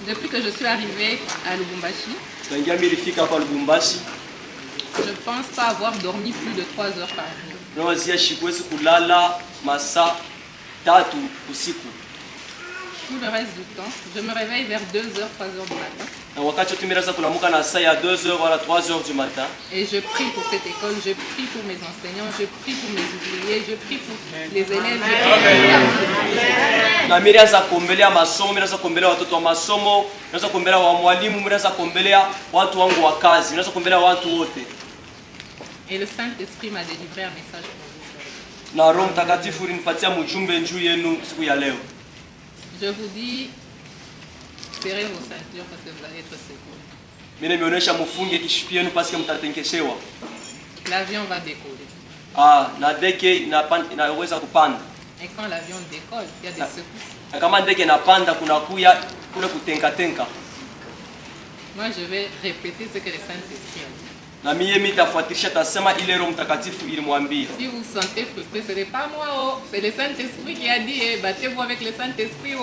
Depuis que je suis arrivée à Lubumbashi, je ne pense pas avoir dormi plus de 3 heures par jour. Tout le reste du temps, je me réveille vers 2 heures, 3 heures du matin. Et je prie pour cette école, je prie pour mes enseignants, je prie pour mes ouvriers, je prie pour les élèves. Et le Saint-Esprit m'a délivré un message pour vous. Je vous dis, serrez vos ceintures parce que vous allez être secourus. L'avion va décoller. Et quand l'avion décolle, il y a des secousses. Moi, je vais répéter ce que le Saint-Esprit a dit. Si vous sentez frustré, ce n'est pas moi, c'est le Saint-Esprit qui a dit, battez-vous avec le Saint-Esprit.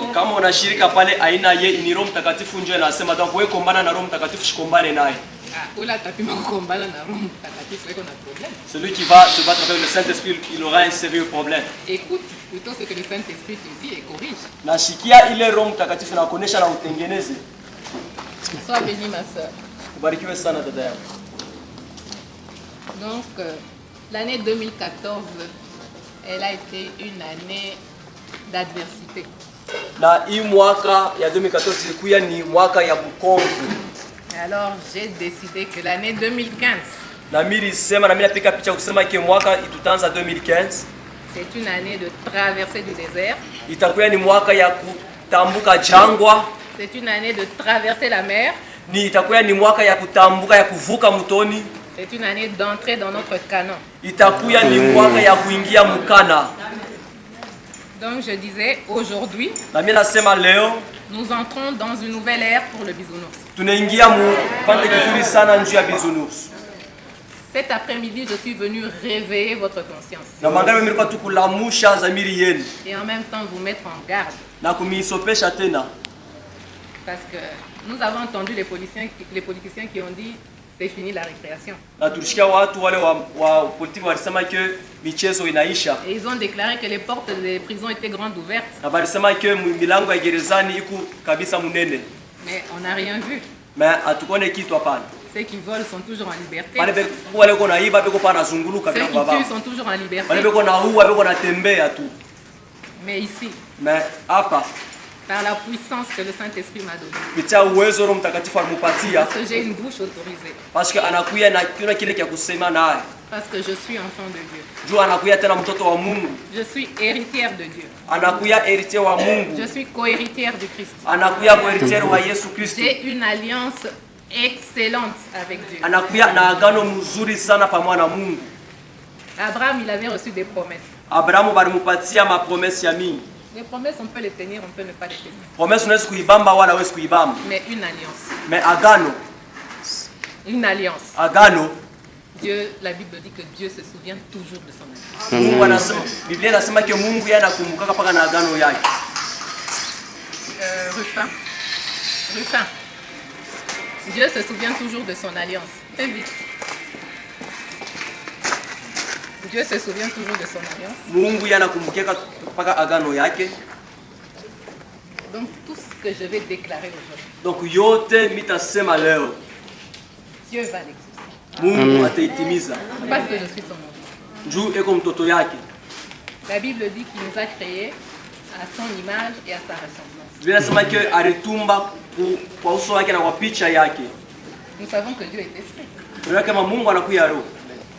Celui qui va se battre avec le Saint-Esprit, il aura un sérieux problème. Écoute plutôt ce que le Saint-Esprit te dit et corrige. Sois béni, ma soeur. Donc, l'année 2014, elle a été une année d'adversité. Alors, j'ai décidé que l'année 2015, c'est une année de traversée du désert. C'est une année de traverser la mer. C'est une année d'entrer dans notre canon. Donc je disais, aujourd'hui, nous entrons dans une nouvelle ère pour le bisounours. Cet après-midi, je suis venu réveiller votre conscience. Et en même temps vous mettre en garde. Parce que nous avons entendu les politiciens qui ont dit c'est fini la récréation. Et ils ont déclaré que les portes des prisons étaient grandes ouvertes. Mais on n'a rien vu. Ceux qui volent sont toujours en liberté. Ceux qui tuent sont toujours en liberté. Mais ici, par la puissance que le Saint-Esprit m'a donnée, parce que j'ai une bouche autorisée, parce que je suis enfant de Dieu, je suis héritière de Dieu, je suis co-héritière du Christ, j'ai une alliance excellente avec Dieu. Abraham, il avait reçu des promesses. Les promesses, on peut les tenir, on peut ne pas les tenir. Mais une alliance. Une alliance. Dieu, la Bible dit que Dieu se souvient toujours de son alliance. Rufin. Dieu se souvient toujours de son alliance. Très vite. Dieu se souvient toujours de son alliance. Donc tout ce que je vais déclarer aujourd'hui, Dieu va l'exaucer. Parce que je suis son enfant. La Bible dit qu'il nous a créés à son image et à sa ressemblance. Nous savons que Dieu est esprit.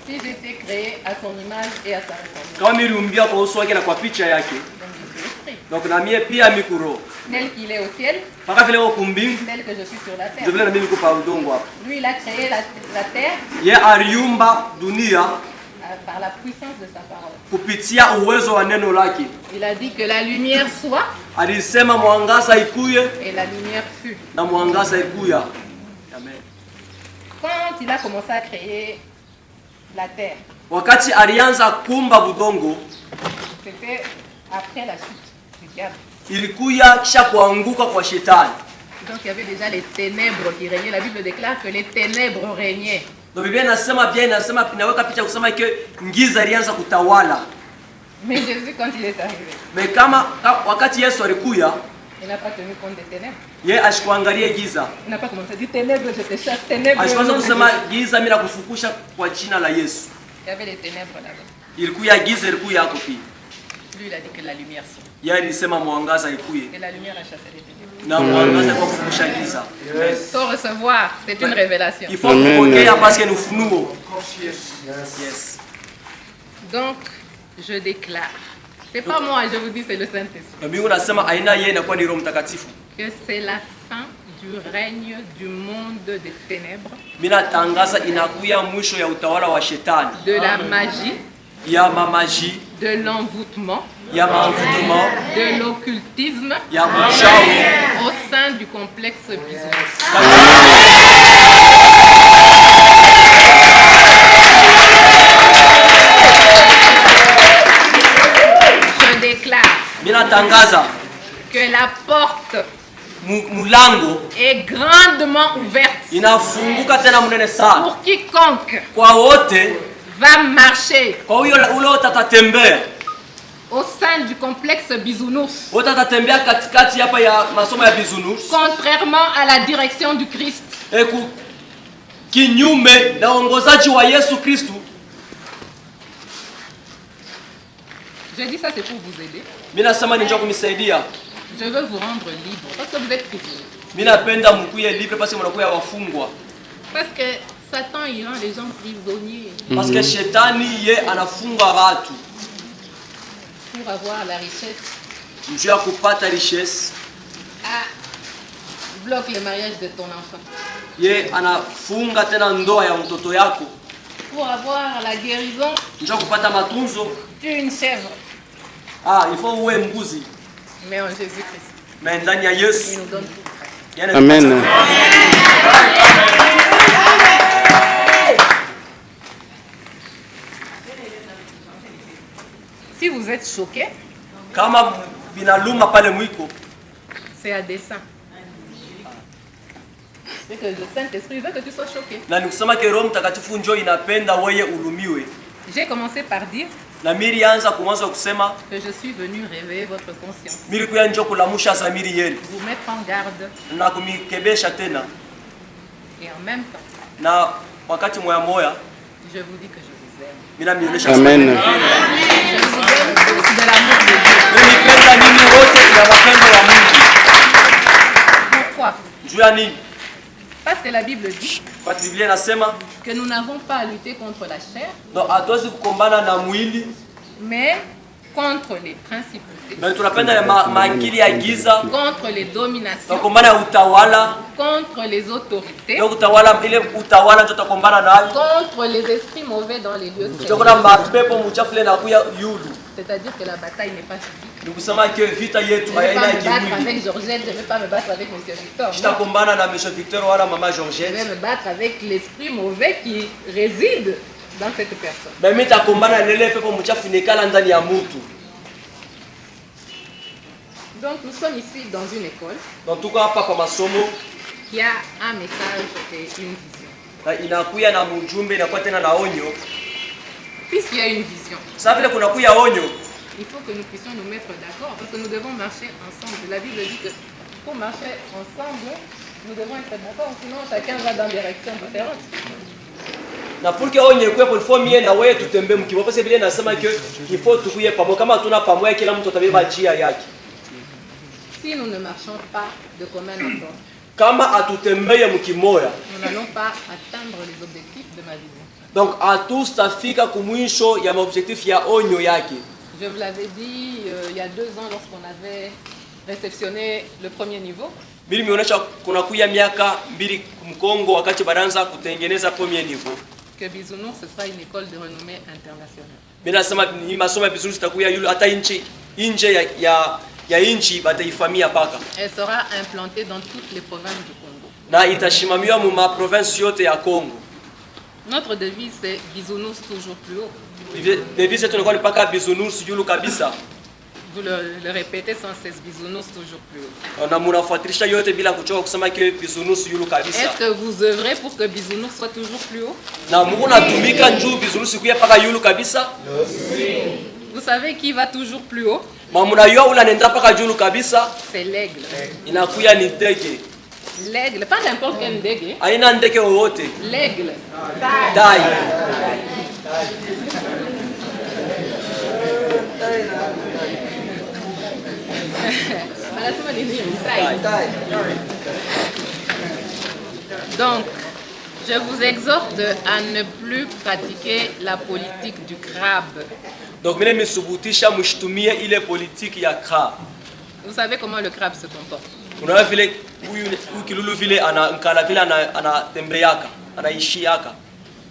Si j'étais créé à son image et à sa ressemblance, donc je suis esprit. Tel qu'il est au ciel, tel que je suis sur la terre. Lui, il a créé la terre par la puissance de sa parole. Il a dit que la lumière soit, et la lumière fut. Quand il a commencé à créer la terre, c'était après la chute du diable. Donc il y avait déjà les ténèbres qui régnaient. La Bible déclare que les ténèbres régnaient. Donc Biblia inasema bien, inasema inaweka picha kusema que giza ilianza kutawala. Mais Jésus quand il est arrivé. Mais kama wakati Yesu alikuja, il n'a pas tenu compte des ténèbres. Yeye ashikuangalie giza. Il n'a pas commencé à dire ténèbres, je te chasse, ténèbres. Ashikuanza kusema giza mimi nakufukusha kwa jina la Yesu. Il y avait les ténèbres là-bas. Ilikuya giza, ilikuya hapo pia. Lui il a dit que la lumière soit. Yeye alisema mwangaza ikuye. Et la lumière a chassé les ténèbres. Na mwangaza kwa kufukusha giza. Il faut recevoir, c'est une révélation. Il faut kupokea parce que ni ufunuo. Yes. Donc je déclare. C'est pas moi, je vous dis, c'est le Saint-Esprit. Mbingu nasema aina yeye inakuwa ni Roho Mtakatifu. Que c'est la fin du règne du monde des ténèbres. Mina tangaza inakuya mwisho ya utawala wa shetani. De la magie. Ya magie. De l'envoûtement. Ya envoûtement. De l'occultisme. Ya mchawi. Au sein du complexe Bisounours. Je déclare. Mina tangaza. Que la porte mulango est grandement ouverte. Inafunguka tena munene sana. Pour quiconque kwa wote va marcher. Kwa huyo ule utatembea au sein du complexe Bisounours. Utatembea katikati hapa ya masomo ya Bisounours. Contrairement à la direction du Christ. Kinyume na ongozaji wa Yesu Kristo. Je dis ça c'est pour vous aider. Mimi nasema ni njoo kunisaidia. Je veux vous rendre libre parce que vous êtes prisonniers. Mimi napenda mkuye libre parce que mnakuwa wafungwa. Parce que Satan il rend les gens prisonniers. Parce que shetani ye anafunga watu. Pour avoir la richesse. Njoo ya kupata richesse. Bloque le mariage de ton enfant. Ye anafunga tena ndoa ya mtoto yako. Pour avoir la guérison. Njoo kupata matunzo. Tu es une chèvre. Il faut uwe mbuzi. Mais en Jésus-Christ. Mais ndani ya Yesu. Il nous donne tout. Amen. Si vous êtes choqué, kama binaluma pale mwiko, c'est à dessein. C'est que le Saint-Esprit veut que tu sois choqué. Na nikusema ke Roho Mtakatifu njoo inapenda wewe ulumiwe. J'ai commencé par dire na miri anza kuanza kusema que je suis venu réveiller votre conscience. Miri kuya njoo kulamusha zamiri yenu. Vous mettre en garde. Na kumikebesha tena. Et en même temps. Na wakati moya moya. Je vous dis que je vous aime. Mina mionyesha Amen. Je vous aime tous de l'amour de Dieu. Nipenda nini wote ya mapendo wa Mungu. Pourquoi? Juu ya nini? Parce que la Bible dit que nous n'avons pas à lutter contre la chair, mais contre les principautés, contre les dominations, contre les autorités, contre les esprits mauvais dans les lieux célestes. C'est-à-dire que la bataille n'est pas physique. Je ne vais pas me battre avec Georgette, je ne vais pas me battre avec M. Victor. Je vais me battre avec l'esprit mauvais qui réside dans cette personne. Donc nous sommes ici dans une école qui a un message et une vision. Puisqu'il y a une vision, il faut que nous puissions nous mettre d'accord parce que nous devons marcher ensemble. La Bible dit que pour marcher ensemble, nous devons être d'accord, sinon chacun va dans des directions différentes. Na purke onye kwepo ifo mie na wewe tutembe mkiwa kwa sababu Biblia inasema qu'il faut tukuye pamoja kama tuna pamoja kila mtu atabeba njia yake. Si nous ne marchons pas de commun accord, kama atutembeye mkimoya, nous n'allons pas atteindre les objectifs de ma vision. Donc hatutafika kumwisho ya maobjectif ya onyo yake. Je vous l'avais dit il y a 2 ans lorsqu'on avait réceptionné le premier niveau. Mimi nimeonyesha kuna kuya miaka 2 Mkongo wakati baranza kutengeneza premier niveau. Que Bisounours ce sera une école de renommée internationale. Mimi nasema ni masomo ya Bisounours itakuya yule hata nje ya nchi bataifamia paka. Elle sera implantée dans toutes les provinces du Congo. Na itashimamiwa mu ma province yote ya Congo. Notre devise c'est Bisounours toujours plus haut. Devise yetu ni paka Bisounours yulu kabisa. Vous le répétez sans cesse, bisounours toujours plus haut. Est-ce que vous œuvrez pour que bisounours soit toujours plus haut? Vous savez qui va toujours plus haut? C'est l'aigle. L'aigle, pas n'importe quel ndege. L'aigle. Donc, je vous exhorte à ne plus pratiquer la politique du crabe. Donc, ile politique ya crabe. Vous savez comment le crabe se comporte?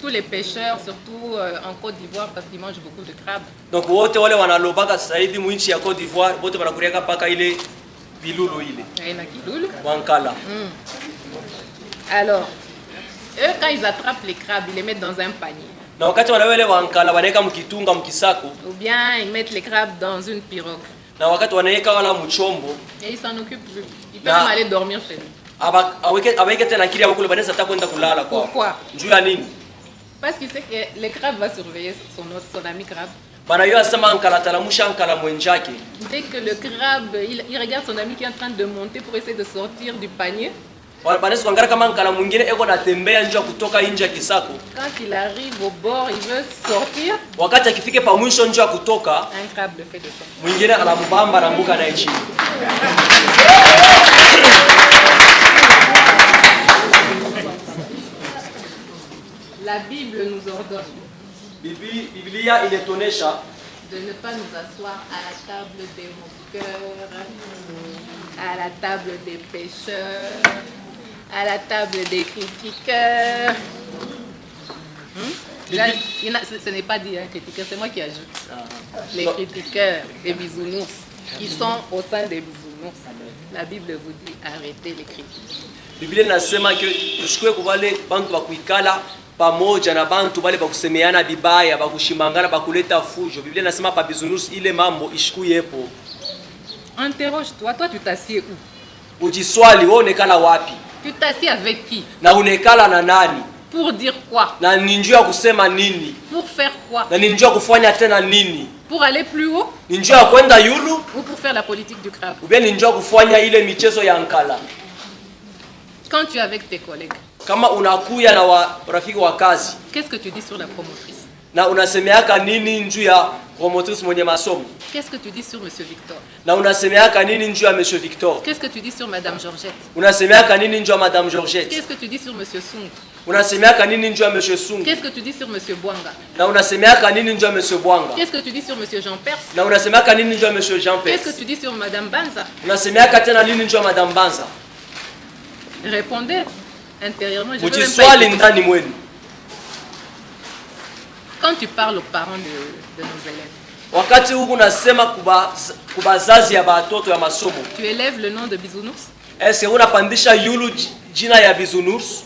Tous les pêcheurs, surtout en Côte d'Ivoire, parce qu'ils mangent beaucoup de crabes. Donc, wote wale wanalobaka sasa hivi mwinchi ya Côte d'Ivoire, wote wanakuriaka paka ile bilulu ile. Wankala. Alors, eux, quand ils attrapent les crabes, ils les mettent dans un panier. Na wakati wanawele wankala wanaweka mkitunga mkisako. Ou bien ils mettent les crabes dans une pirogue. Na wakati wanaweka wala mchombo. Et ils s'en occupent plus. Ils peuvent même aller dormir chez nous. Aweke tena kile bakule banaweza hata kwenda kulala kwa. Pourquoi? Juu ya nini? Parce qu'il sait que le crabe va surveiller son ami crabe. Dès que le crabe, il regarde son ami qui est en train de monter pour essayer de sortir du panier. Quand il arrive au bord, il veut sortir. Un crabe le fait descendre. La Bible nous ordonne de ne pas nous asseoir à la table des moqueurs, à la table des pécheurs, à la table des critiqueurs. Là, ce n'est pas dit un critiqueur, c'est moi qui ajoute. Les critiqueurs, les bisounours, qui sont au sein des bisounours. La Bible vous dit arrêtez les critiques. La Bible nasema que tushikwe kubale bantu bakuikala pamoja na bantu bale bakusemeana bibaya bakushimangana bakuleta fujo. Biblia nasema pa bisounours ile mambo ishikuyepo. Interroge-toi, toi tu t'assieds où? Ujiswali wewe unekala wapi? Tu t'assieds avec qui? Na unekala na nani? Pour dire quoi? Na ninjua kusema nini? Pour faire quoi? Na ninjua kufanya tena nini? Pour aller plus haut? Ninjua kwenda yulu? Ou pour faire la politique du crabe? Ou bien ninjua kufanya ile michezo ya nkala? Quand tu es avec tes collègues, kama unakuya na rafiki wa kazi, qu'est-ce que tu dis sur la promotrice? Na unasemeaka nini njuu ya promotrice mwenye masomo? Qu'est-ce que tu dis sur monsieur Victor? Na unasemeaka nini njuu ya monsieur Victor? Qu'est-ce que tu dis sur madame Georgette? Unasemeaka nini njuu ya madame Georgette? Qu'est-ce que tu dis sur monsieur Sung? Unasemeaka nini njuu ya monsieur Sung? Qu'est-ce que tu dis sur monsieur Bwanga? Na unasemeaka nini njuu ya monsieur Bwanga? Qu'est-ce que tu dis sur monsieur Jean Perse? Na unasemeaka nini njuu ya monsieur Jean Perse? Qu'est-ce que tu dis sur madame Banza? Unasemeaka tena nini njuu ya madame Banza? Répondez intérieurement. Je Mujiswali ndani mwenu. Quand tu parles aux parents de nos élèves, wakati huu unasema kubazazi ya batoto ya masomo, tu élèves le nom de bisounours? Est-ce que unapandisha yulu jina ya bisounours?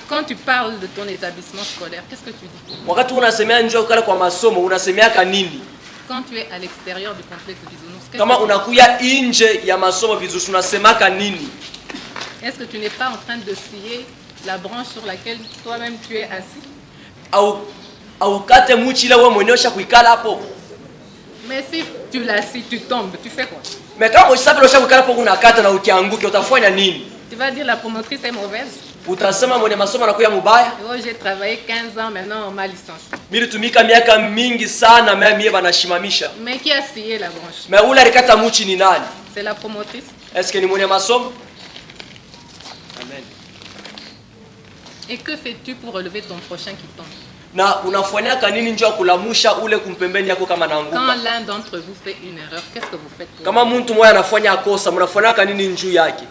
Quand tu parles de ton établissement scolaire, qu'est-ce que tu dis? Wakati unasemea njoo kale kwa masomo, unasemeaka nini? Quand tu es à l'extérieur du complexe bisounours, kama unakuya nje ya masomo bisounours, unasemaka nini? Est-ce que tu n'es pas en train de scier la branche sur laquelle toi-même tu es assis? Au kate muchi ile wewe mwenyewe kuikala hapo. Mais si tu la scies, tu tombes, tu fais quoi? Mais kama usafi leo kuikala hapo unakata na ukianguka utafanya nini? Tu vas dire la promotrice est mauvaise? Utasema mwenye masomo anakuya mubaya? Oh, j'ai travaillé 15 ans, maintenant on m'a licencié. Mimi tumika miaka mingi sana, mimi banashimamisha. Mais qui a scié la branche? Mais ule alikata muchi ni nani? C'est la promotrice. Est-ce que ni mwenye masomo? Amen. Et que fais-tu pour relever ton prochain qui tombe? Na unafanyaka nini njoo kulamusha ule kumpembeni yako kama naanguka? Quand l'un d'entre vous fait une erreur, qu'est-ce que vous faites? Kama mtu mmoja anafanya kosa, mnafanyaka nini njoo yake?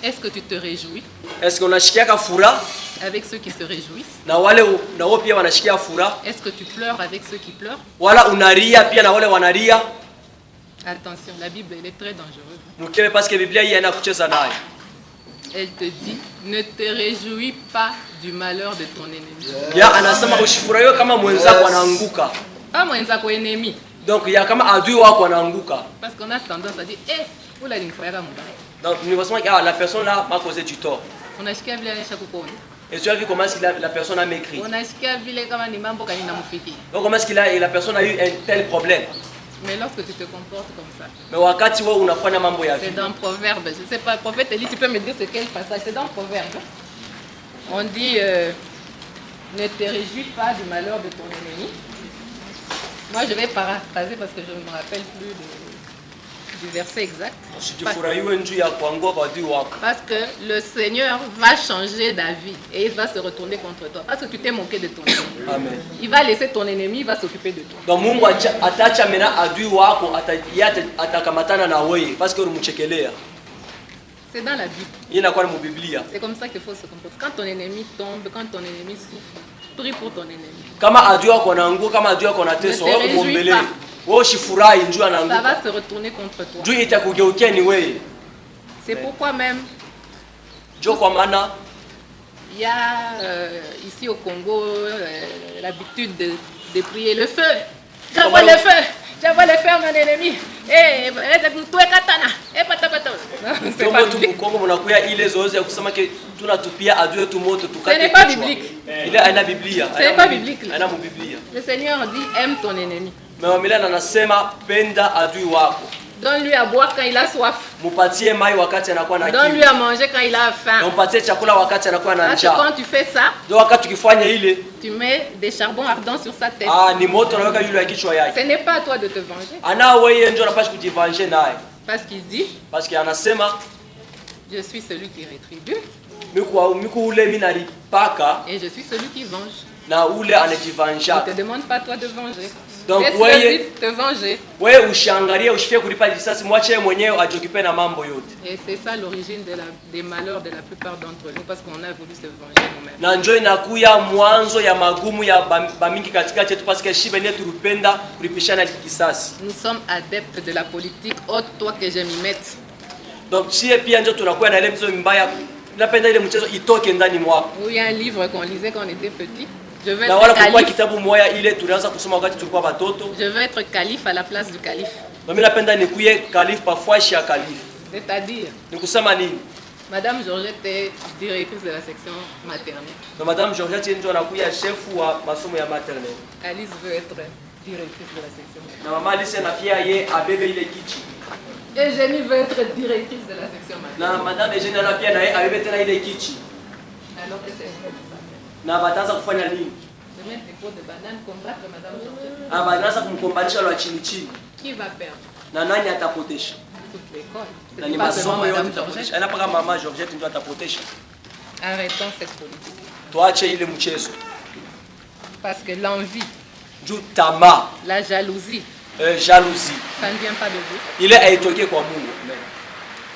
Est-ce que tu te réjouis? Est-ce que unashikiaka furaha avec ceux qui se réjouissent? Na wale na wao pia wanashikia furaha? Est-ce que tu pleures avec ceux qui pleurent? Wala unaria pia na wale wanaria? Attention, la Bible elle est très dangereuse. Mukele parce que Biblia hii ina kucheza nayo. Elle te dit ne te réjouis pas du malheur de ton ennemi. Ya anasema usifurahie kama mwenzako anaanguka. Pas mwenza ko ennemi. Donc il y a kama adui wako anaanguka. Parce qu'on a tendance à dire oula ni frère mbaya. Donc nous pensons que la personne là m'a causé du tort. On a shikia vile anisha kupona. Et tu as vu comment est-ce que la personne a maigri. On a shikia vile kama ni mambo kanina mufiki. Donc comment est-ce que la personne a eu un tel problème. Mais lorsque tu te comportes comme ça. Mais wakati wewe unafanya mambo ya c'est dans Proverbe, je sais pas, prophète Élie, tu peux me dire c'est quel passage? C'est dans Proverbe. On dit ne te réjouis pas du malheur de ton ennemi. Moi je vais paraphraser parce que je ne me rappelle plus du verset exact. Parce que le Seigneur va changer d'avis et il va se retourner contre toi. Parce que tu t'es moqué de ton ennemi. Amen. Il va laisser ton ennemi, il va s'occuper de toi. Donc Mungu atacha mena adui wako atakamatana na wewe parce que unamchekelea. C'est dans la Bible. C'est comme ça qu'il faut se comporter. Quand ton ennemi tombe, quand ton ennemi souffre, prie pour ton ennemi. Kama adui wako anaanguka, kama adui wako anateso, wewe muombelee. Wewe usifurahi njoo anaanguka. Ça va se retourner contre toi. Njoo itakugeukia ni wewe. C'est pourquoi même njoo kwa maana il y a ici au Congo l'habitude de prier le feu. J'envoie le feu. J'envoie le feu à mon ennemi. C'est pas biblique. Il est un Biblia. Ce n'est pas biblique. Le Seigneur dit aime ton ennemi. Donne-lui à boire quand il a soif. Donne-lui à manger quand il a faim. Parce que quand tu fais ça, tu mets des charbons ardents sur sa tête. Ce n'est pas à toi de te venger. Parce qu'il dit, je suis celui qui rétribue. Et je suis celui qui venge. Ne te demande pas toi de venger. Donc laisse-le te venger. Et c'est ça l'origine des malheurs de la plupart d'entre nous, parce qu'on a voulu se venger nous-mêmes. Nous sommes adeptes de la politique, ôte-toi que je m'y mette. Donc si et puis il y a un livre qu'on lisait quand on était petit. Je veux être calife à la place du calife. C'est-à-dire, Madame Georgette est directrice de la section maternelle. Madame Georgette est chef ou maternelle. Alice veut être directrice de la section maternelle. Eugénie veut être directrice de la section maternelle. Madame Eugénie alors que c'est na bataanza kufanya nini? Banaanza kumkombanisha lwa chini chini. Qui va perdre? Na nani atapotesha? Na ni masomo yote atapotesha. Anapaka mama Georgette ndio atapotesha. Arrêtons cette politique. Tuache ile mchezo. Parce que l'envie, tama, la jalousie, jalousie, ça ne vient pas de vous. Ile haitoki kwa Mungu.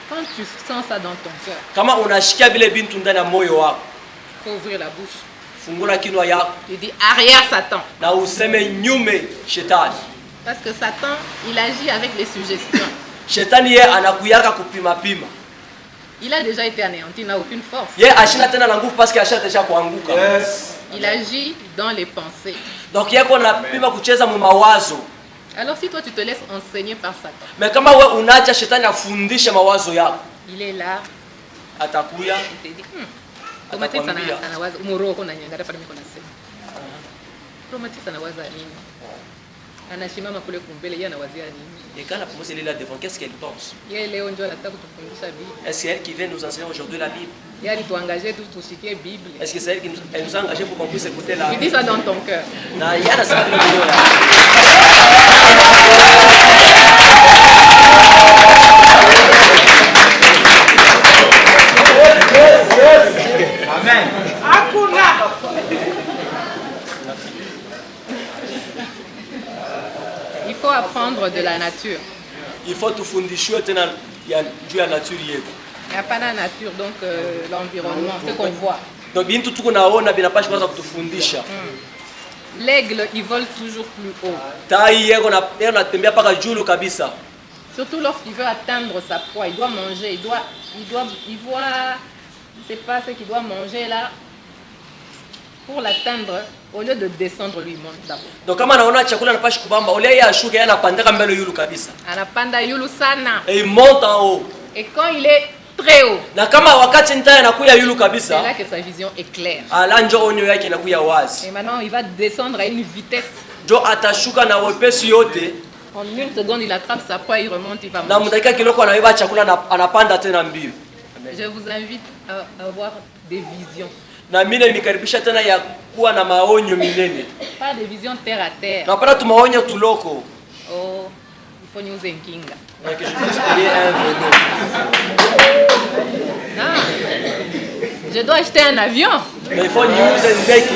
Quand tu sens ça dans ton cœur, kama unashikia vile bintu ndani ya moyo wako, faut ouvrir la bouche. Fungula kinywa yako. Tu dis arrière Satan. Na useme nyume shetani. Parce que Satan, il agit avec les suggestions. Shetani yeye anakuyaka kupima pima. Il a déjà été anéanti, il n'a aucune force. Yeye ashina tena na nguvu parce que asha déjà kuanguka. Yes. Il agit dans les pensées. Donc yeye kuna pima kucheza mu mawazo. Alors si toi tu te laisses enseigner par Satan. Mais kama wewe unaacha shetani afundishe mawazo yako. Il est là. Atakuya. Il te dit anawaza umoroko na nyangara pale miko nasema. Romantique anawaza nini? Anashimama kule kumbele yeye anawazia nini? Et quand la promotion est là devant, qu'est-ce qu'elle pense? Yeye leo njoo anataka kutufundisha Biblia. Est-ce qu'elle qui vient nous enseigner aujourd'hui la Bible? Yeye alituangaje tu tushikie Biblia. Est-ce que c'est elle qui nous a engagé pour qu'on puisse écouter la Bible? Tu dis ça dans ton cœur. Na yana sana ndio. Amen. Il faut apprendre de la nature. Il faut tout fundishwe tena ya juu ya nature yetu. Il n'y a pas la nature, donc l'environnement, ce qu'on voit. Donc bintu tuko naona binapasha kwanza kutufundisha. L'aigle, il vole toujours plus haut. Tai yego na anatembea paka juu kabisa. Surtout lorsqu'il veut atteindre sa proie, il doit manger, il voit, c'est pas ce qu'il doit manger là. pour l'atteindre, au lieu de descendre, lui monte d'abord. Donc kama anaona chakula anapashi kubamba, ole yeye ashuke yeye anapandaka mbele yulu kabisa. Anapanda yulu sana. Et il monte en haut. Et quand il est très haut, na kama wakati nita anakuya yulu kabisa, c'est là que sa vision est claire. Ala njo onyo yake inakuya wazi. Et maintenant il va descendre à une vitesse. Jo atashuka na wepesi yote. En une seconde il attrape sa proie, il remonte, il va manger. Na mudakika kiloko anaiba chakula anapanda tena mbio. Je vous invite à avoir des visions. Na mimi nikaribisha tena ya kuwa na maonyo minene. Pas des visions terre à terre. Na para tumaonyo tuloko. Oh, il faut nous enkinga. Que je puisse payer un vélo. Non. Je dois acheter un avion. Mais il faut nous ndeke.